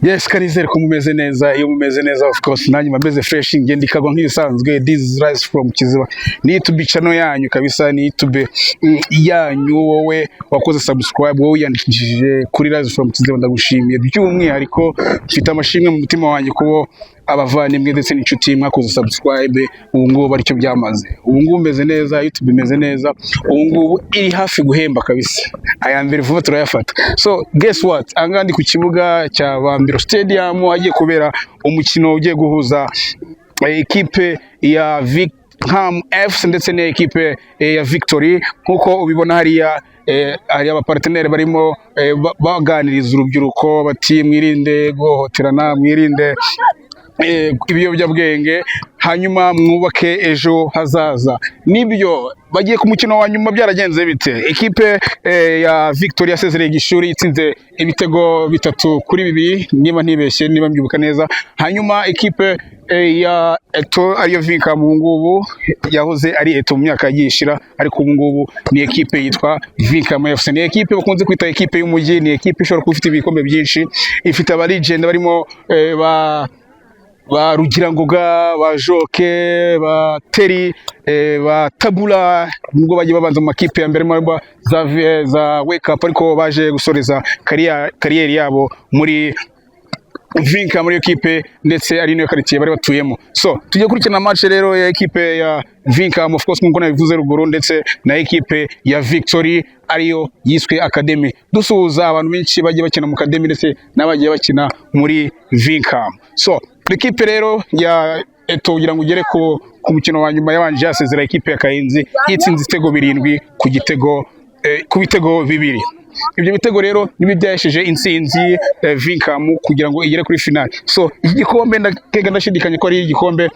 Yes, karizere ko mumeze neza. Iyo mumeze neza of course nanjye mabeze fresh ngende ikagwa nk'ibisanzwe. This is Rise from Kiziba. Ni YouTube channel yanyu kabisa, ni YouTube yanyu. Wowe wakoze subscribe, wowe yandikishije kuri Rise from Kiziba, ndagushimiye by'umwihariko. Mfite amashimwe mu mutima wanjye kubo abavandimwe ndetse n'inshuti mwakoze subscribe. Ubu ngubu baricyo byamaze. Ubu ngubu meze neza, YouTube imeze neza. Ubu ngubu iri hafi guhemba kabisa. Aya mbere vuba turayafata. So guess what? Angandi ku kibuga cya Bambiro Stadium hagiye kubera umukino ugiye guhuza ekipe ya Vinkham FC ndetse n'ekipe ya Victory. Nkuko ubibona hariya hari abaparteneri barimo baganiriza urubyiruko bati mwirinde guhohoterana, mwirinde ibiyobyabwenge, hanyuma mwubake ejo hazaza. Nibyo bagiye ku mukino wa nyuma byaragenze bite? Ekipe ya Victory yasezereye Gishuri itsinze ibitego 3-2 niba ntibeshye, niba mbyubuka neza. Hanyuma ekipe ya Eto ariyo Vinkham ubu ngubu yahoze ari Eto mu myaka yishira, ariko ubu ngubu ni ekipe yitwa Vinkham FC. Ni ekipe bakunze kwita ekipe y'umujyi, ni ekipe ishobora kuba ifite ibikombe byinshi, ifite aba legend barimo ba Rugirangoga, ba Joke, ba Teri, ba Tabula, nubwo bagiye babanza mu makipe ya mbere za Wake Up, ariko baje gusoreza kariyeri yabo muri Vinkham muri ekipe ndetse ari niyo quartier bari batuyemo. So tujye kurikirana match rero ya ekipe ya Vinkham of course nkuko nabivuze ruguru, ndetse na ekipe ya Victory ariyo yiswe Academy. Dusuhuza abantu benshi bagiye bakina mu Academy ndetse n'abagiye bakina muri Vinkham. So ekipe rero ya Eto kugira ngo ugere ku mukino wa nyuma yabanje yasezera ekipe ya Kayenzi yitsinze ibitego 7 ku bitego 2. Ibyo bitego rero nibi byahesheje intsinzi Vinkham kugira ngo igere kuri final. So iki gikombe ndakega ndashidikanye ko ari igikombe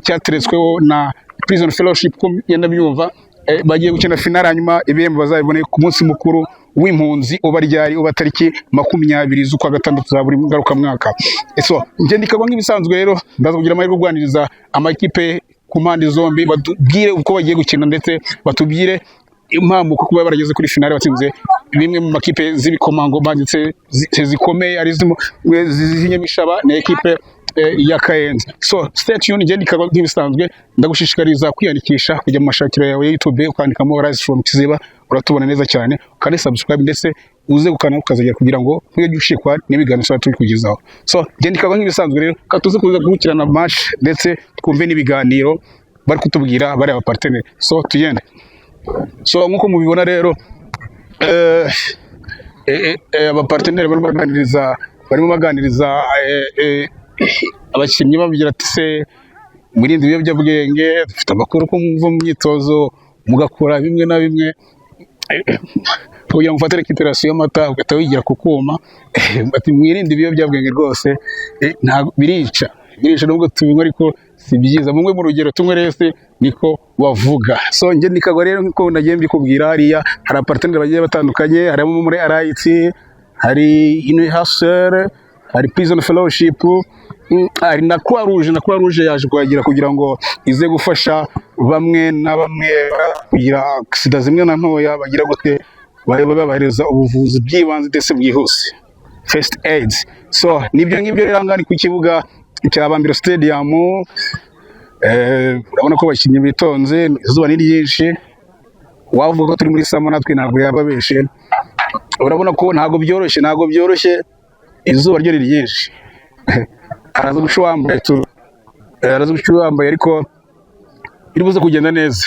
cyateretsweho na Prison Fellowship ko yenda byumva. Bagiye gukina final, hanyuma ibihembo bazabibone ku munsi mukuru w'impunzi uba ryari uba tariki 20 z'ukwa gatandatu za buri ngaruka mwaka. So nje ndikagwa nk'ibisanzwe rero ndaza kugira amahirwe rwaniriza amakipe ku mpande zombi, batubwire uko bagiye gukina ndetse batubwire impamvu ko kuba barageze kuri final batsinze bimwe mu makipe z'ibikomangoma ndetse zikomeye ari zinyamishaba na ekipe ya Kayenzi. So stay tuned, nje ndikagwa nk'ibisanzwe. Ndagushishikariza kwiyandikisha kujya mu mashakiro yawe ya YouTube ukandikamo Rise from Kiziba, uratubona neza cyane, kandi subscribe ndetse uze gukana ukazajya kugira ngo ntujye ushikwa n'ibiganiro turi kugezaho. So nje ndikagwa nk'ibisanzwe rero katuze kuza gukurikirana match ndetse twumve n'ibiganiro bari kutubwira bari abaparteneri. So tugende. So nkuko mubibona rero abaparteneri barimo baganiriza abakinnyi babigira ati se mwirinde ibiyobyabwenge, dufite amakuru ko muva mu myitozo mugakora bimwe na bimwe kugira ngo ufatire recuperation y'amata ugahita wigira ku kuma. Ati mwirinde ibiyobyabwenge rwose nta birica nubwo tubinywa ariko si byiza, mumwe mu rugero tumwe rese niko wavuga. So nje nikagwa rero nko nagiye mbikubwira, hariya hari abaparteneri bagiye batandukanye, harimo muri RIT, hari Inhasser, hari Prison Fellowship, hari na Croix Rouge yaje kuhagira kugira ngo ize gufasha bamwe na bamwe kugira aksida zimwe na ntoya bagira gute babahereza ubuvuzi bw'ibanze ndetse bwihuse, first aid. So nibyo ngibyo rero ngani ku kibuga cya Bambiro Stadium. Urabona ko bakinnyi bitonze, izuba ni ryinshi, wavuga ko turi muri sama natwe ntabwo yababeshe. Urabona ko ntabwo byoroshye, izuba ryo ryinshi. Araza gushwambaye ariko iribuze kugenda neza.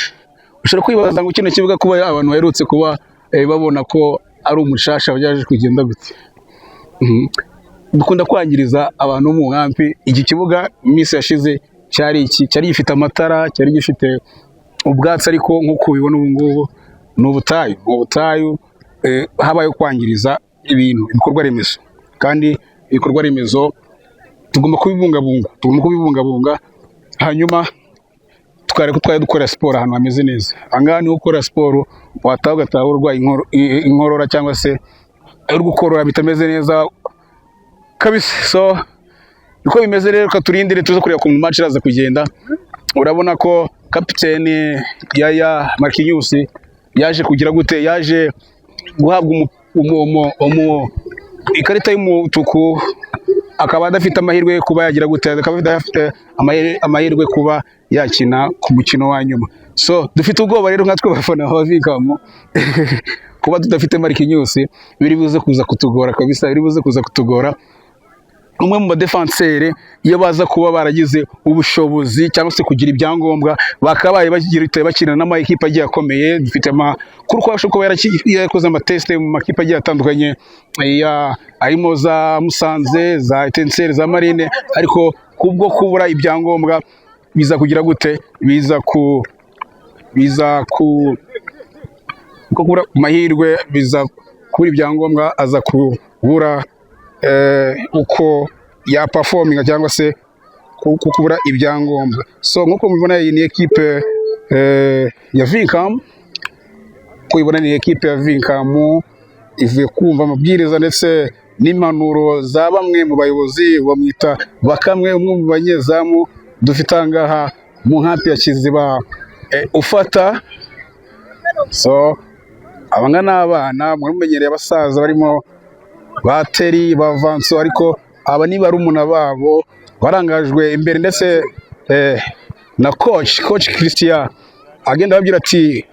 Ushobora kwibaza ngo kino kibuga kuba abantu baherutse kuba babona ko ari umushasha byaje kugenda gute. Dukunda kwangiriza abantu mu nkampi. Iki kibuga iminsi yashize cyari gifite amatara, cyari gifite ubwatsi, ariko nkuko ubibona ubu ngubu ni ubutayu. Habaye kwangiriza ibikorwa remezo, kandi ibikorwa remezo tugomba kubibungabunga, hanyuma twari dukora siporo ahantu hameze neza. Angana ni gukora siporo wataha ugataha urwaye inkorora cyangwa se uri gukorora bitameze neza kabisa. So uko bimeze rero katurindire tuze kureba ku match iraza kugenda. Urabona ko kapiteni Yaya Marquinhos yaje kugira gute, yaje guhabwa ikarita y'umutuku akaba adafite amahirwe yo kuba yagira gute, akaba adafite amahirwe kuba yakina ku mukino wa nyuma. So dufite ubwoba rero nkatwe bafana ba Vikam kuba tudafite Marquinhos biri buze kuza kutugora kabisa, biri buze kuza kutugora. Umwe mu badefenseri iyo baza kuba baragize ubushobozi cyangwa se kugira ibyangombwa bakabaye bakina n'amakipe agiye akomeye. Dufite amakuru ko ashobora kuba yarakoze amateste mu makipe agiye atandukanye arimo za Musanze, za Etincelles, za Marine, ariko kubwo kubura ibyangombwa biza kugira gute, biza kubura mahirwe, biza kubura ibyangombwa, aza kubura uko ya performing cyangwa se kubura ibyangombwa. So nkuko mubibona iyi ni equipe ya Vikam, kuyibona ni equipe ya Vikam ivuye kumva amabwiriza ndetse n'impanuro za bamwe mu bayobozi bamwita Bakamwe, umwe mu banyezamu dufite angaha mu nkambi ya Kiziba ufata. So abanga n'abana muri mumenyereye abasaza barimo bateri bavanso, ariko aba ni barumuna babo barangajwe imbere ndetse na coach Christian agenda ababwira ati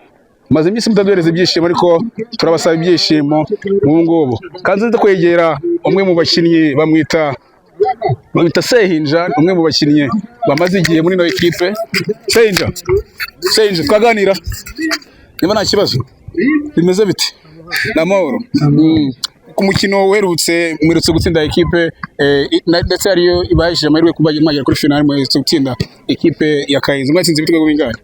maze iminsi mutaduhereza ibyishimo ariko turabasaba ibyishimo mu ngubu. Kanze kwegera umwe mu bakinnyi bamwita Sehinja, umwe mu bakinnyi bamaze igihe muri no equipe. Sehinja twaganira niba nta kibazo bimeze biti n'amahoro. Ku mukino uherutse mwerutse gutsinda equipe ndetse ariyo ibahishije amahirwe kuba magera kuri final, mwerutse gutsinda equipe ya Kayenzi. Mwatsinze ibitego bingana?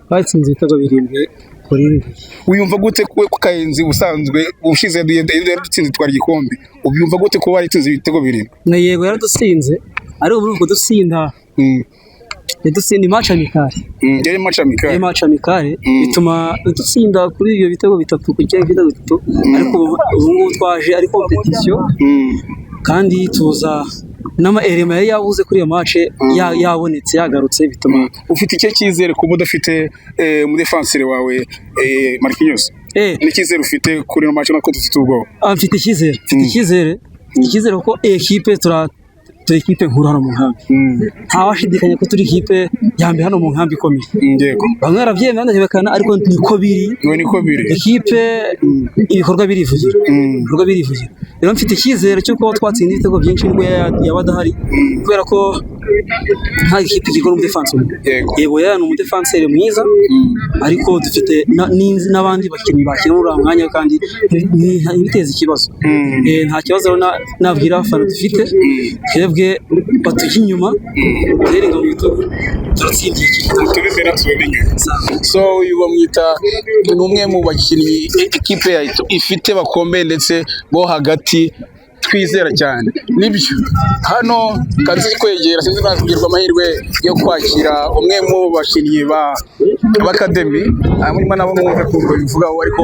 Batsinze ibitego 7 kuri 7. Uyumva gute ku Kayenzi usanzwe ushize dutsinze twari igikombe, ubyumva gute ko waritsinze ibitego 7? Na yego yaradutsinze ari ubu ko dutsinda dutsinda match amicale. Yari match amicale bituma dutsinda kuri ibyo bitego 3 ku cyangwa ibitego 3, ariko ubu ngubu twaje ari competition kandi tuza nama elema yari yabuze kuri iyo match yabonetse yagarutse, bituma ufite icyo cyizere kuba udafite mu defenseur wawe Marquinhos. Ni cyizere ufite kuri iyo match nako dufite ubwo? Mfite icyizere ko equipe turi equipe nkuru hano mu nkambi. Ntawashidikanya ko turi equipe yambe hano mu nkambi ikomeye. Yego. Bamwe baravyemera ndabekana, ariko niko biri. Equipe ibikorwa birivugira. Rero mfite icyizere cy'uko twatsinda ibitego byinshi nubwo yabadahari, kubera ko nta equipe igikora mu defense. Yego yana mu defenseur mwiza, ariko dufite n'abandi bakinnyi bakina muri mwanya kandi biteza ikibazo. Nta kibazo nabwira abafana dufite, twebwe batujya inyuma teringa mu bitugu turatsindiye tubizera tubimenye. So uyu bamwita n'umwe mu bakinnyi equipe ifite bakomeye ndetse bo hagati twizera cyane. Nibyo hano kanzi kwegera sinzi nakugirwa amahirwe yo kwakira umwe mu bakinnyi ba academy, muri nabo mwumve ko bivuga, ariko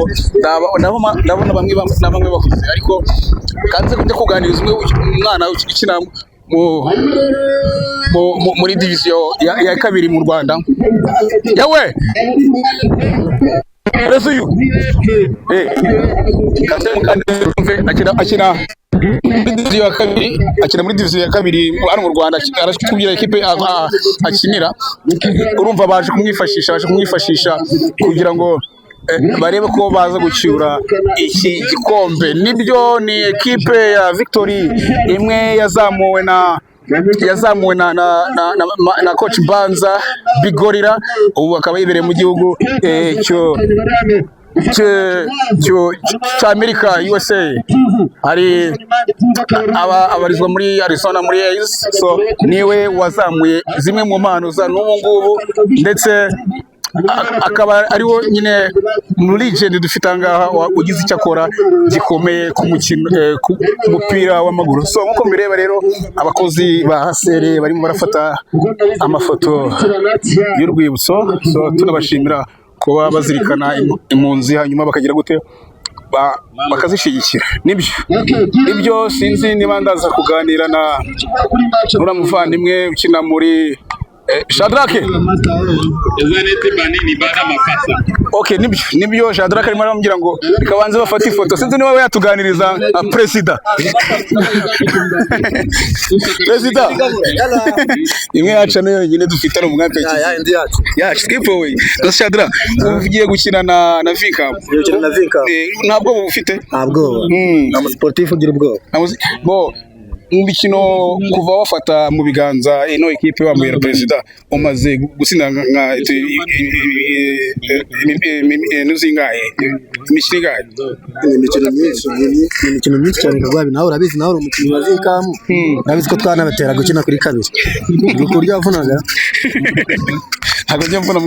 ndabona bamwe bakuze, ariko kanze kujya kuganiriza umwana ukina muri division ya kabiri mu Rwanda. Yawe resuyu kanze akina division ya kabiri, akina muri division ya kabiri hano mu Rwanda, aratubwira equipe akinira. Urumva baje kumwifashisha kugira ngo barebe ko baza gucyura iki gikombe. Nibyo ni equipe ya Victory imwe yazamuwe na coach Banza Bigorira, ubu akaba yibereye mu gihugu cya Amerika, USA. Hari abarizwa muri Arizona muri Ace. So niwe wazamuye zimwe mu mpano za n'ubu ngubu, ndetse akaba ariwo nyine muri legend dufite angaha ugize icyo akora gikomeye ku mupira w'amaguru. So nkuko mbireba rero abakozi ba Hasere barimo barafata amafoto y'urwibutso. So tunabashimira kuba bazirikana impunzi hanyuma bakagira gute bakazishyigikira. Nibyo sinzi niba ndaza kuganira na muvandimwe ukina muri Shadrake. Okay, nibyo Shadrack arimo aramubwira ngo rikabanze bafata ifoto. Sinzi niba we yatuganiriza president. President. Imwe yacu nayo nyine dufite no mwaka iki. Ya ndi yacu. Ya Skipowe. Shadrack uvugiye gukina na Vincam. Gukina na Vincam. Ntabwo ufite? Ntabwo. Na sportif ugira ubwo. Bo mu mikino kuva wafata mu biganza ino equipe wambaye president umaze gutsinda nka nuzingaye imishingaye imikino myinshi cyane kagwabi nawe urabizi nawe umukinnyi wa Vincam urabizi ko twanabatera gukina kuri kabiri ukurya wavunaga hagajya mbona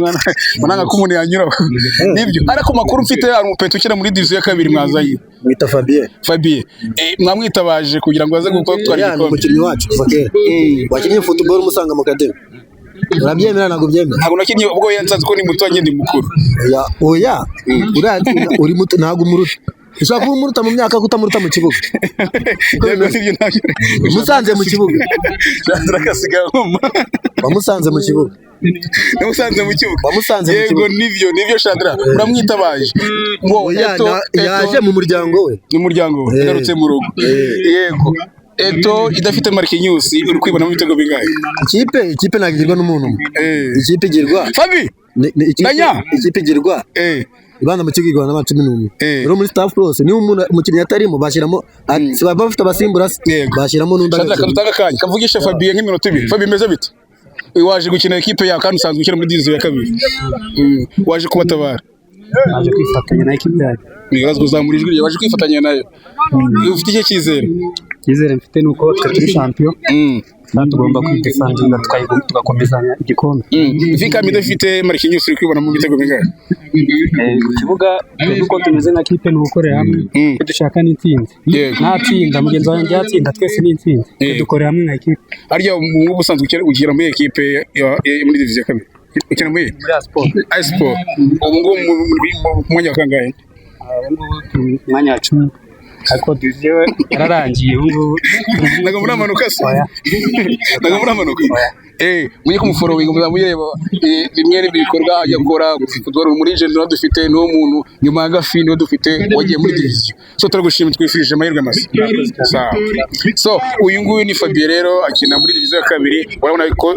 mwana k'umuntu yanyura nibyo ariko makuru mfite ari umupeto ukina muri division ya kabiri mwazaye mwita Fabien mwamwitabaje kugira ngo aze gukora twari gikombe umukinnyi wacu fakera wakinnye football musanga mu kademi urabyemera ntabwo byemera ntabwo nakinnye ubwo yansanze ko ni muto ngende mukuru oya uri muto ntabwo umuruta ushaka kuba umuruta mu myaka kutamuruta mu kibuga musanze mu kibuga wamusanze mu kibuga namusanze mu kibuga wamusanze mu kibuga nibyo Shadrack uramwitabaje ngo yaje mu muryango we yagarutse mu rugo yego Eto idafite Marquinhos uri kwibona mu bitego bingahe ikipe nagirwa n'umuntu ikipe igirwa Fabi ikipe igirwa ibanda mu kigo igwana na 11 rero muri staff close ni umukinnyi atarimo bashiramo si baba bafite abasimbura bashiramo n'undanga Shadrack dutanga kanya kavugisha Fabien nk'iminota 2 Fabi meze bite waje gukina equipe ya kandi usanzwe ukina muri division ya kabiri waje kubatabara waje kwifatanya na equipe yawe nirazwe zamura ijwi waje kwifatanya nayo ufite iki cyizere mfite nuko turi champion kandi tugomba kwidefendinga tugakomezanya igikombe Vincam idafite Marquinhos uri kwibona mu bitego bingahe kibuga nuko tumeze nka kipe n'ukorera hamwe dushaka n'intsinzi nta tsinda mugenzi wanjye yatsinda twese n'intsinzi dukorera hamwe nka kipe arya mu busanzwe ukira muri equipe muri division ya kabiri ukina muri Sport ubu ngo mu mwanya wa kangahe mwanya wa 10 ariko division yararangiye ubu nagomba amanuka mwenye kumfollowing muzamuyireba bimwe bikorwa ajya gukora football muri general dufite no muntu nyuma ya Gafi niwe dufite wagiye muri division so turagushimira twifurije amahirwe masa so uyu nguyu ni Fabien rero akina muri division ya kabiri urabona ko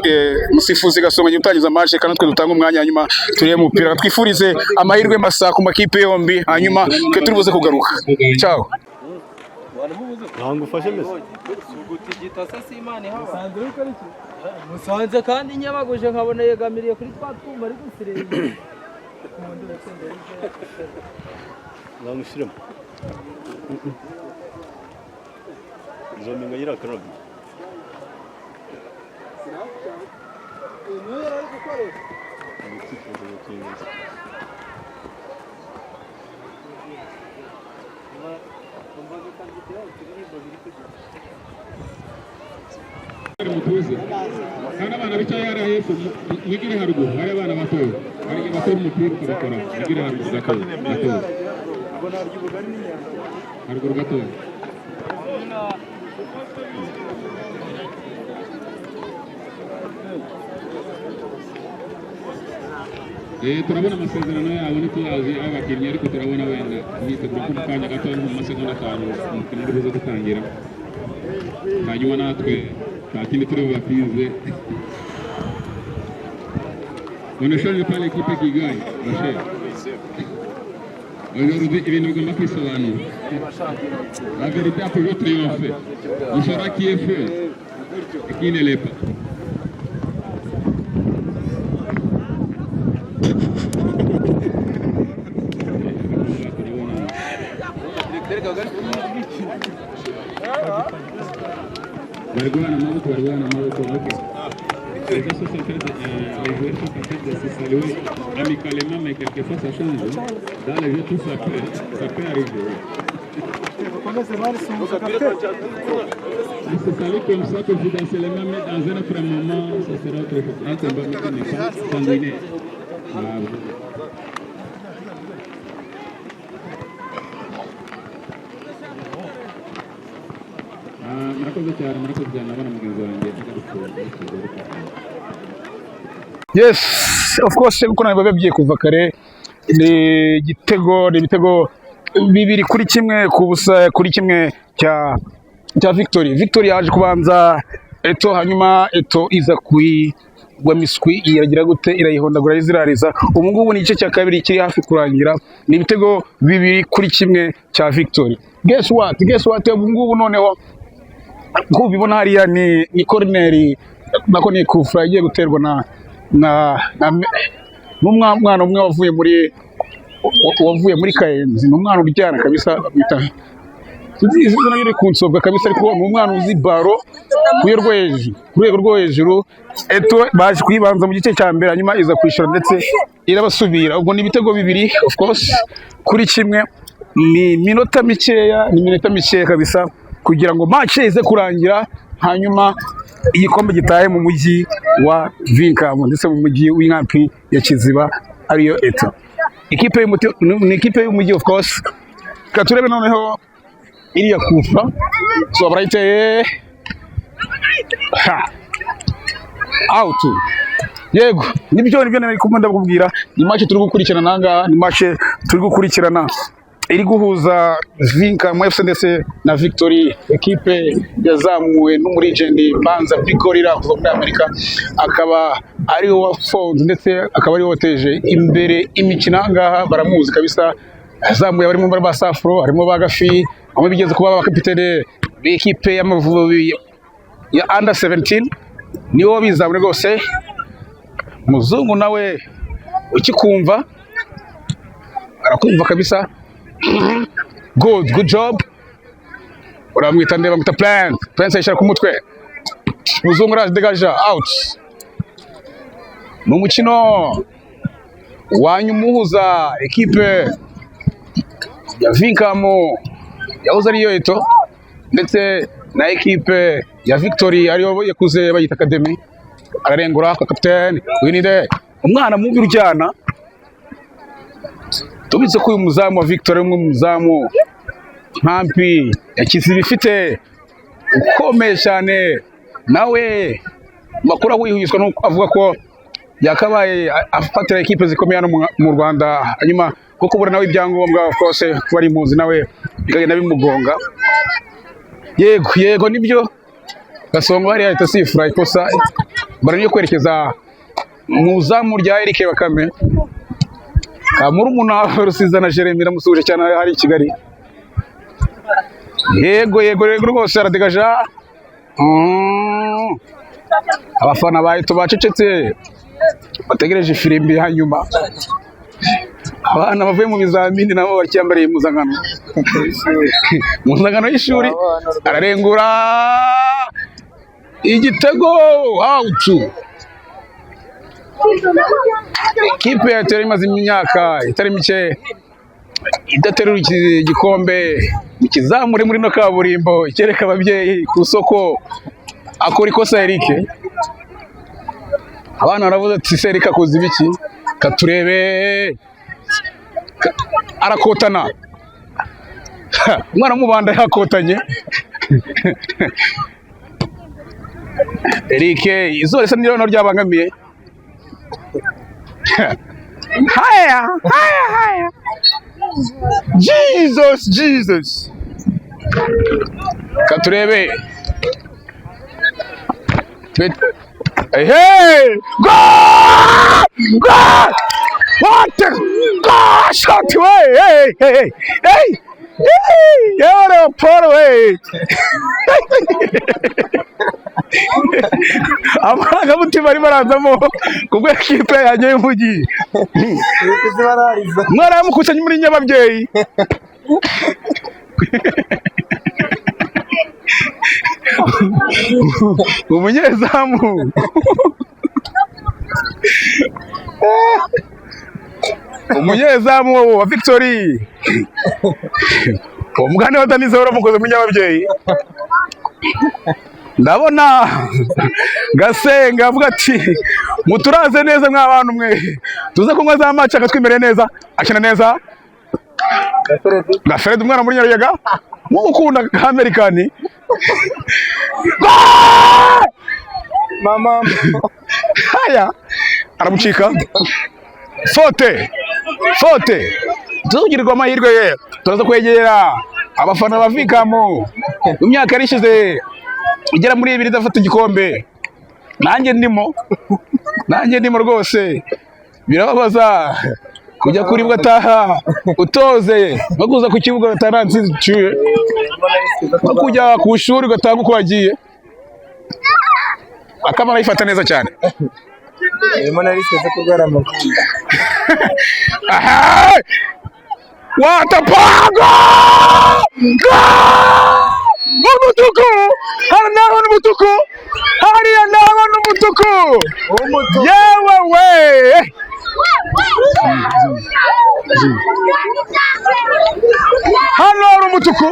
musifuzi gasonga utangiza match kandi twe dutanga umwanya hanyuma tureye umupira twifurize amahirwe masa ku makipe yombi hanyuma twe turibuze kugaruka ciao ntabwo ufashe mese ugutigita se si imana ihaba musanze kandi nyabaguje nkabona yegamiriye kuri twa twuma ari gusirenge nzamushyiremo nzominga yirakaraga mutuze kandi abana bicaye hariya hepfo mwigire haruguru hari abana batoya hari bakora umupira ukabakora mwigire haruguru gatoya haruguru gatoya turabona amasezerano yabo ntituyazi abakinnyi ariko turabona wenda imyiteguro ko mu kanya gatoya mu masegonda 5 umukino uri buze gutangira hanyuma natwe nta kindi turi bubatize on ne change pas l'équipe qui gagne Rachel aujourd'hui ibintu bigomba kwisobanura la vérité a toujours triomphé il saura qui est faux et qui ne l'est pas barwana amaboko okay. Les joueurs sont en train de se saluer amicalement, mais quelquefois ça change. Dans les jeux, tout ça peut arriver. On se salue comme ça, confidentiellement, mais dans un autre moment, ça sera autre chose. Un combat qui n'est pas sanguinaire. Yes, of course, uko nabababye kuva kare ni ibitego 2-1 ku busa kuri kimwe cya Victory. Victory yaje kubanza Eto, hanyuma Eto iza kuigwa miswi iragira gute irayihondagura izirariza. Ubu ngubu ni igice cya kabiri kiri hafi kurangira, ni ibitego 2-1 cya Victory. Guess what ubu ngubu noneho kubibona hariya ni corner nako ni kufra igiye guterwa n'umwana umwe wavuye muri Kayenzi. Ni umwana uryana kabisa bita izina yiri kunsobwa kabisa, ariko ni umwana uzi baro kurwego rwo hejuru. Eto baje kuyibanza mu gice cya mbere, hanyuma iza kwishura ndetse irabasubira. Ubwo ni ibitego 2 of course kuri kimwe. Ni minota mikeya kabisa kugira ngo match ize kurangira, hanyuma igikombe gitahe mu mujyi wa Vinkamu ndetse mu mujyi w'inkampi ya Kiziba ariyo Eto. Ikipe y'umujyi of course. Katurebe noneho iriya kufa so barayiteye out. Yego nibyo nari kumunda kubwira, ni match turi gukurikirana nanga, ni match turi gukurikirana iri guhuza Vinkamu FC ndetse na Victory. Ekipe yazamuwe n'umuri legend Banza Bigorira kuva muri Amerika, akaba ari wafonze ndetse akaba ari wateje imbere imikino ngaha, baramuzi kabisa. Yazamuye barimo ba Safro, harimo ba Gafi, amwe bigeze kuba abakapitene b'ikipe y'Amavubi ya under 17, niwo bizamure rwose. Muzungu nawe ukikumva arakumva kabisa. Good job. Uramwita ndeba ngita Prince ayishara ku mutwe. Muzungu raz degaja out. Mu mukino wanyumuhuza ekipe ya Vinkamu yahoze ariyo Eto ndetse na ekipe ya Victory ariyo yakuze bayita Academy. Ararengura kwa captain Winide, umwana mubi uryana. Tubize ko uyu muzamu wa Victory umwe muzamu nkampi ya Kiziba ifite ukomeye cyane, nawe makuru wihuyiswa no avuga ko yakabaye afatira ekipe zikomeye hano mu Rwanda, hanyuma kuko bura nawe ibyangombwa of course kuba ari muzi nawe bikagenda bimugonga. Yego nibyo Gasongo hari ahita sifura ikosa baraniyo kwerekeza mu zamu rya Eric Bakame. Kamurumuna Rusiza na Jeremy ramusuje cyane hari i Kigali. Yego rwose aradegaja. Abafana bahito bacecetse bategereje ifirimbi hanyuma. Abana bavuye mu bizamini nabo bacyambariye muzangano y'ishuri. Ararengura igitego out. Ikipe ya Eto imaze imyaka itari mike idaterura igikombe, ikizamure muri no kaburimbo ikereka ababyeyi ku soko. Akora ikosa Eric, abana baravuze ati se Eric akoze ibiki? Katurebe arakotana umwana mubanda yakotanye. Eric izo risa n'irano ryabangamiye. Haya Jesus Katurebe hey God what the gosh shot hey yara poro hey amanga mutima ari barazamo kubwo ekipe yanjye y'umujyi. Mwara mukusanye muri Nyababyeyi. Umunyezamu wa Victory umugani wa Danize uramukoze mu Nyababyeyi. Ndabona Gasenga avuga ati muturaze neza mw'abantu mwe tuza kunywa za match akatwimere neza, akina neza. Gafered umwana muri Nyaruyaga ukunda Amerikani. Mama haya aramucika fote fote tugirirwa amahirwe ye turaza kwegera abafana ba Vikamu mu myaka yarishize igera muri 2 idafata igikombe nanjye ndimo rwose birababaza kujya kuri bwataha utoze no kuza ku kibuga utaransize cyuye no kujya ku ishuri gatanga uko wagiye akamara yifata neza cyane watapanga umutuku hariya n'umutuku yewe we hano hari umutuku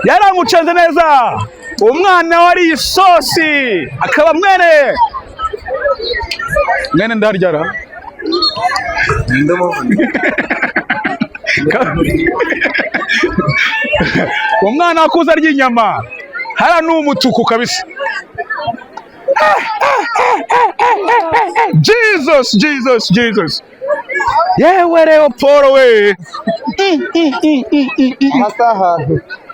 yaramucanze neza umwana wari isosi akaba mwene ndaryara umwana wakuze arya inyama hara n'umutuku kabisa Jesus yewe Leopold we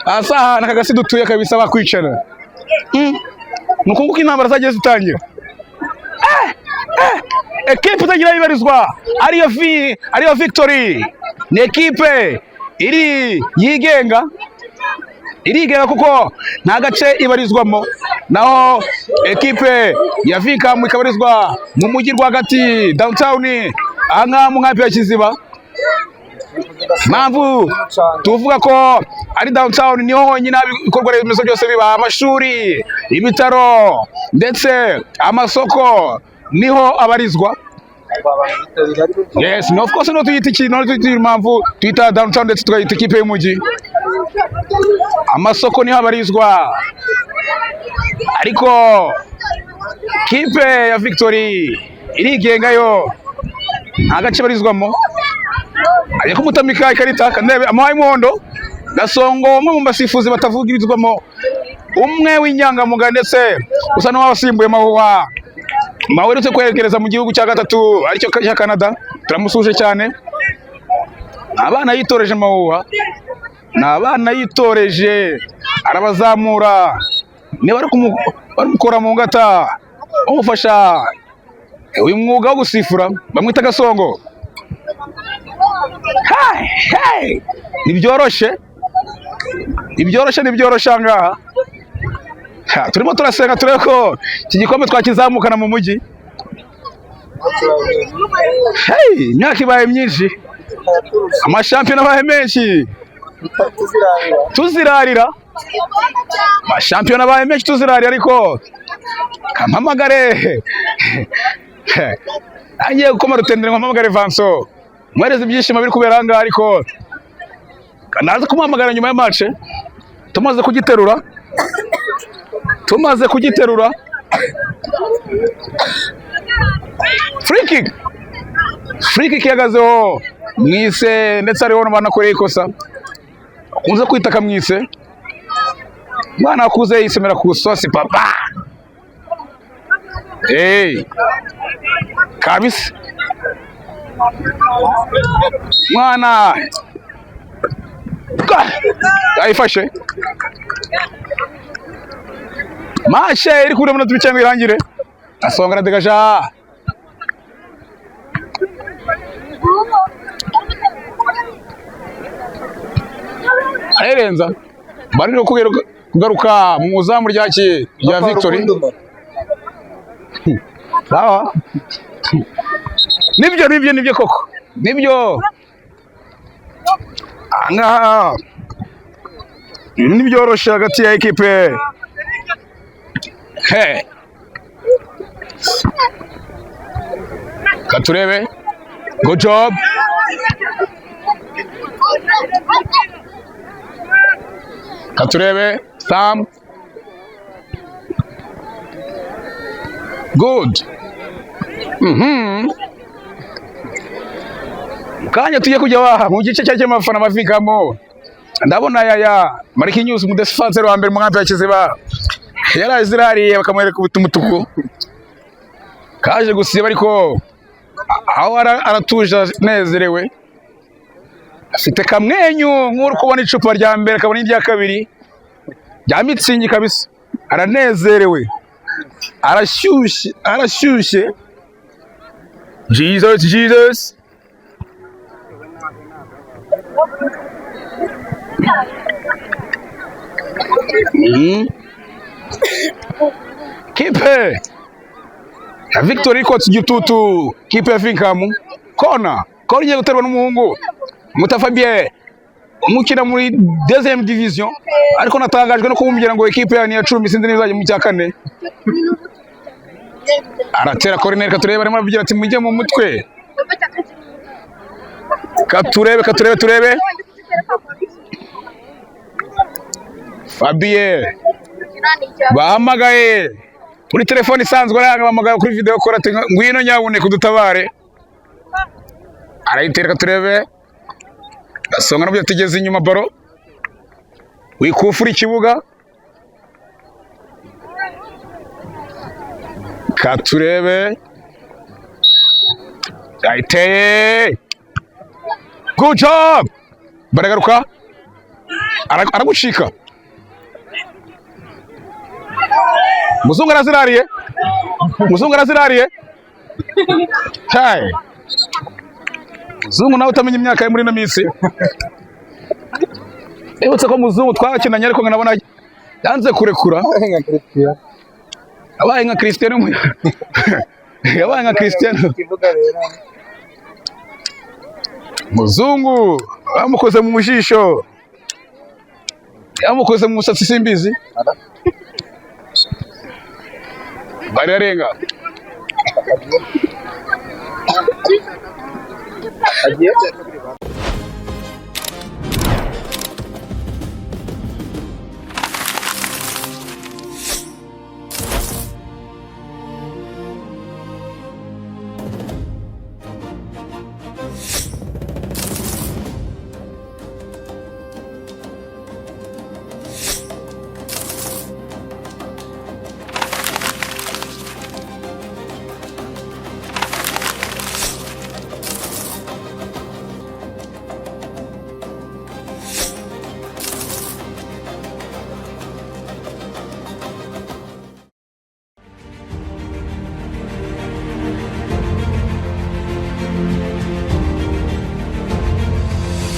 asaha nakagasi dutuye kabisa bakwicara nuko nguko intambara zagiye zitangira ekipe itagira ibarizwa ariyo Victory ni ekipe yigenga kuko nta gace ibarizwamo naho ekipe ya Vikamu ikabarizwa mu mujyi rwagati downtown aha mu nkambi ya Kiziba mpamvu tuvuga ko ari downtown niho honyine ibikorwa remezo byose biba amashuri ibitaro ndetse amasoko niho abarizwa yes no of course no tuyita ikintu tuyita impamvu tuyita downtown ndetse tukayita ikipe y'umujyi amasoko niho abarizwa ariko kipe ya Victory irigenga yo nta gace barizwamo ariko mutamika ikarita kandebe amayi muhondo gasongo umwe mu basifuzi batavuga ibizwamo umwe w'inyangamuga ndetse usa n'uwasimbuye Mahuwa mawerutse kwegereza mu gihugu cya gatatu aricyo cya Canada turamusuje cyane abana yitoreje Mahuwa n'abana yitoreje arabazamura niba ari kumukora mu ngata umufasha uyu mwuga wo gusifura bamwita Gasongo nibyoroshe ngaha turimo turasenga turebe ko iki gikombe twakizamukana mu mujyi imyaka ibaye myinshi amashampiyona abaye menshi tuzirarira amashampiyona abaye menshi tuzirarira ariko kampamagare agiye gukoma rutendere mpamagare Vanso mwereze ibyishimo biri kubera ngaha ariko naza kumuhamagara nyuma ya match tumaze kugiterura free kick yagazeho mwise ndetse ariho n'abana kore ikosa kunze kwitaka mwise mwana akuze yisemera ku sosi papa kabisa mwana ayifashe mashe iri kuri munota bicengo irangire asonga degaja arenza barino kugaruka mu zamu rya Victory sawa nibyo koko nibyo ngaha nibyoroshe hagati ya ekipe katurebe good job katurebe Sam good kanya tujye kujya waha mu gice cy'abafana abafana bavikamo ndabona yaya Marquinhos mu defenseur wa mbere mu nkambi ya Kiziba yarazirariye bakamwereka umutuku kaje gusiba ariko aho aratuje nezerewe, afite kamwenyu nk'uri kubona icupa rya mbere akabona irya kabiri rya mitsingi kabisa, aranezerewe, arashyushye. Jesus kipe ya Victory Coach Gitutu, kipe ya Finkamu, kona igiye guterwa n'umuhungu Mutafabien umukina muri deuxième division, ariko natangajwe no kumubwira ngo ekipe ya 10 sinzi niba mu cya kane. Aratera corner, katurebe arimo avugira ati mujye mu mutwe, katurebe Fabien bahamagaye kuri telefone isanzwe, bahamagaye kuri video kora ati ngwino nyabune kudutabare. Arayitera katurebe, Gasonga nabyo atigeze inyuma baro, wikufura ikibuga, katurebe ayiteye, good job, baragaruka, aragucika. Muzungu arazirariye, hey Muzungu nawe utamenya imyaka ye muri ino minsi. Ebutse ko Muzungu twakinanye ariko nabona yanze kurekura, abaye nka Cristiano Muzungu bamukoze mu mujisho, yamukoze mu musatsi simbizi, bararenga agiye